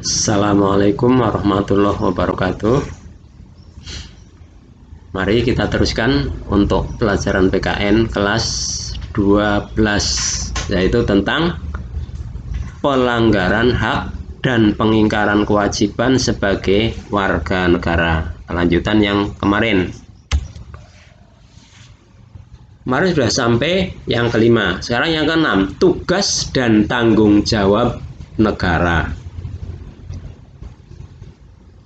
Assalamualaikum warahmatullahi wabarakatuh. Mari kita teruskan untuk pelajaran PKN kelas 12, yaitu tentang pelanggaran hak dan pengingkaran kewajiban sebagai warga negara. Lanjutan yang kemarin. Kemarin sudah sampai yang kelima. Sekarang yang keenam, tugas dan tanggung jawab negara.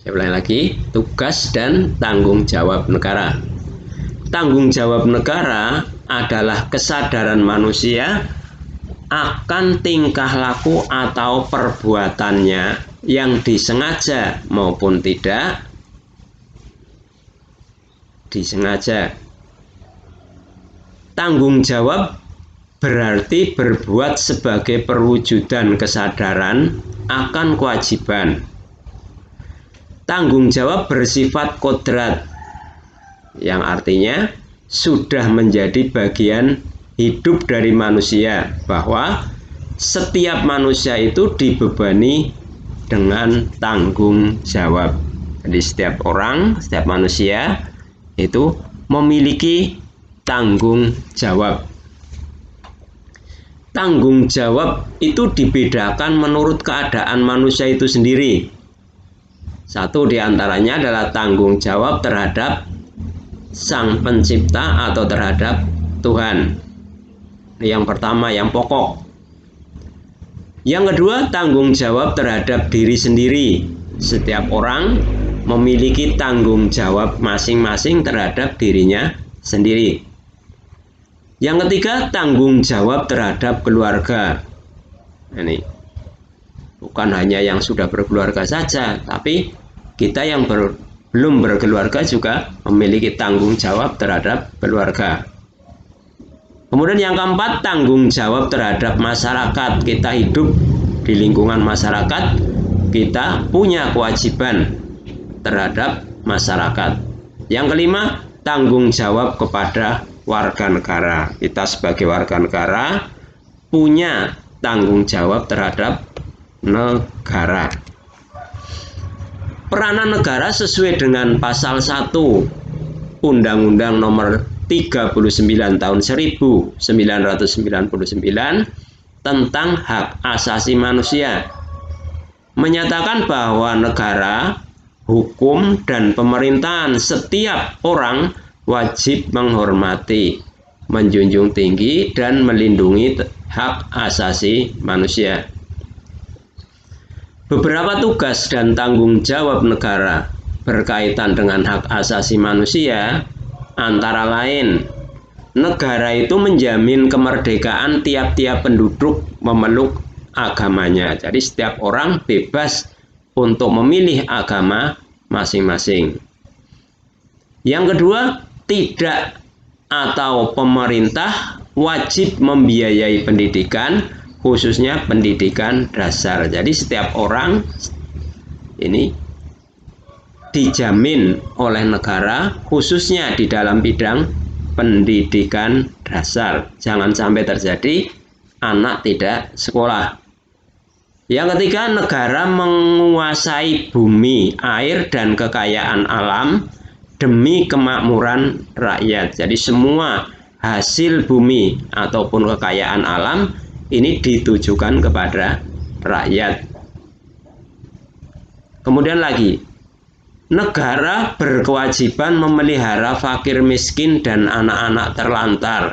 Saya ulangi lagi, tugas dan tanggung jawab negara. Tanggung jawab negara adalah kesadaran manusia akan tingkah laku atau perbuatannya yang disengaja maupun tidak disengaja. Tanggung jawab berarti berbuat sebagai perwujudan kesadaran akan kewajiban. Tanggung jawab bersifat kodrat, yang artinya sudah menjadi bagian hidup dari manusia, bahwa setiap manusia itu dibebani dengan tanggung jawab. Jadi setiap orang, setiap manusia itu memiliki tanggung jawab. Tanggung jawab itu dibedakan menurut keadaan manusia itu sendiri. Satu diantaranya adalah tanggung jawab terhadap Sang Pencipta atau terhadap Tuhan. Yang pertama, yang pokok. Yang kedua, tanggung jawab terhadap diri sendiri. Setiap orang memiliki tanggung jawab masing-masing terhadap dirinya sendiri. Yang ketiga, tanggung jawab terhadap keluarga. Ini bukan hanya yang sudah berkeluarga saja, tapi kita yang belum berkeluarga juga memiliki tanggung jawab terhadap keluarga. Kemudian yang keempat, tanggung jawab terhadap masyarakat. Kita hidup di lingkungan masyarakat, kita punya kewajiban terhadap masyarakat. Yang kelima, tanggung jawab kepada warga negara. Kita sebagai warga negara punya tanggung jawab terhadap negara. Peranan negara sesuai dengan pasal 1 Undang-Undang Nomor 39 tahun 1999 tentang hak asasi manusia menyatakan bahwa negara, hukum, dan pemerintahan setiap orang wajib menghormati, menjunjung tinggi, dan melindungi hak asasi manusia. Beberapa tugas dan tanggung jawab negara berkaitan dengan hak asasi manusia antara lain, negara itu menjamin kemerdekaan tiap-tiap penduduk memeluk agamanya. Jadi setiap orang bebas untuk memilih agama masing-masing. Yang kedua, tidak atau pemerintah wajib membiayai pendidikan, khususnya pendidikan dasar. Jadi setiap orang ini dijamin oleh negara, khususnya di dalam bidang pendidikan dasar. Jangan sampai terjadi anak tidak sekolah. Yang ketiga, negara menguasai bumi, air, dan kekayaan alam demi kemakmuran rakyat. Jadi semua hasil bumi ataupun kekayaan alam ini ditujukan kepada rakyat. Kemudian lagi, negara berkewajiban memelihara fakir miskin dan anak-anak terlantar.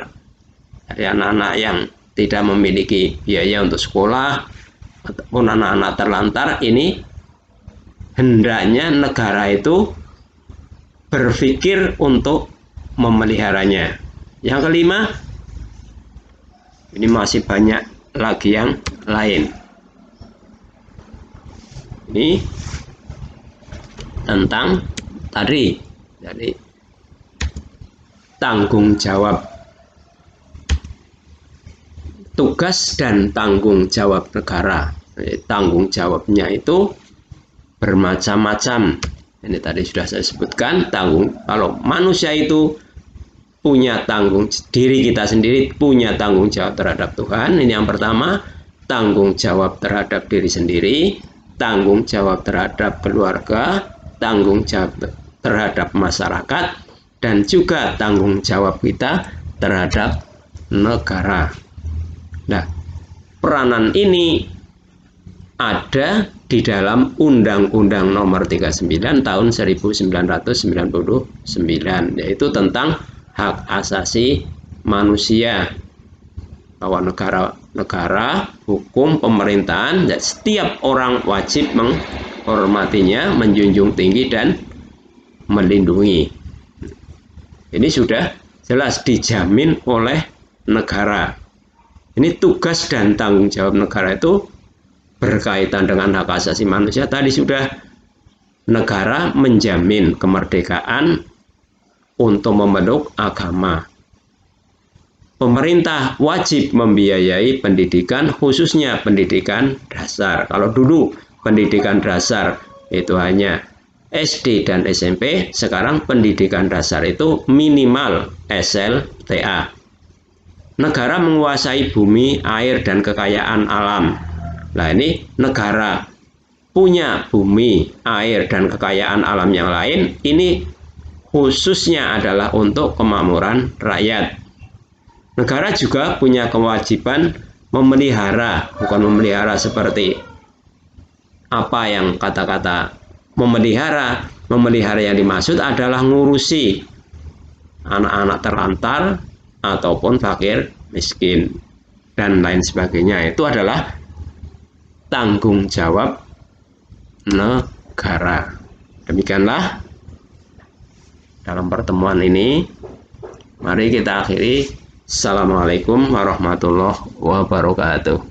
Dari anak-anak yang tidak memiliki biaya untuk sekolah ataupun anak-anak terlantar ini hendaknya negara itu berpikir untuk memeliharanya. Yang kelima, ini masih banyak lagi yang lain. Ini tentang tadi, jadi tanggung jawab, tugas dan tanggung jawab negara. Tanggung jawabnya itu bermacam-macam. Ini tadi sudah saya sebutkan, kalau manusia itu punya diri kita sendiri punya tanggung jawab terhadap Tuhan. Ini yang pertama, tanggung jawab terhadap diri sendiri. tanggung jawab terhadap keluarga, tanggung jawab terhadap masyarakat, dan juga tanggung jawab kita terhadap negara. Nah, peranan ini ada di dalam Undang-Undang Nomor 39 tahun 1999, yaitu tentang hak asasi manusia, bahwa negara, hukum, pemerintahan, dan setiap orang wajib menghormatinya, menjunjung tinggi, dan melindungi. Ini sudah jelas dijamin oleh negara. Ini tugas dan tanggung jawab negara itu berkaitan dengan hak asasi manusia. Tadi sudah, negara menjamin kemerdekaan untuk memeluk agama. Pemerintah wajib membiayai pendidikan, khususnya pendidikan dasar. Kalau dulu pendidikan dasar itu hanya SD dan SMP, sekarang pendidikan dasar itu minimal SLTA. Negara menguasai bumi, air, dan kekayaan alam. Nah, ini negara punya bumi, air, dan kekayaan alam yang lain, ini khususnya adalah untuk kemakmuran rakyat. Negara juga punya kewajiban memelihara, bukan memelihara seperti apa yang kata-kata memelihara. Memelihara yang dimaksud adalah ngurusi anak-anak terlantar ataupun fakir miskin dan lain sebagainya. Itu adalah tanggung jawab negara. Demikianlah dalam pertemuan ini. Mari kita akhiri. Assalamualaikum warahmatullahi wabarakatuh.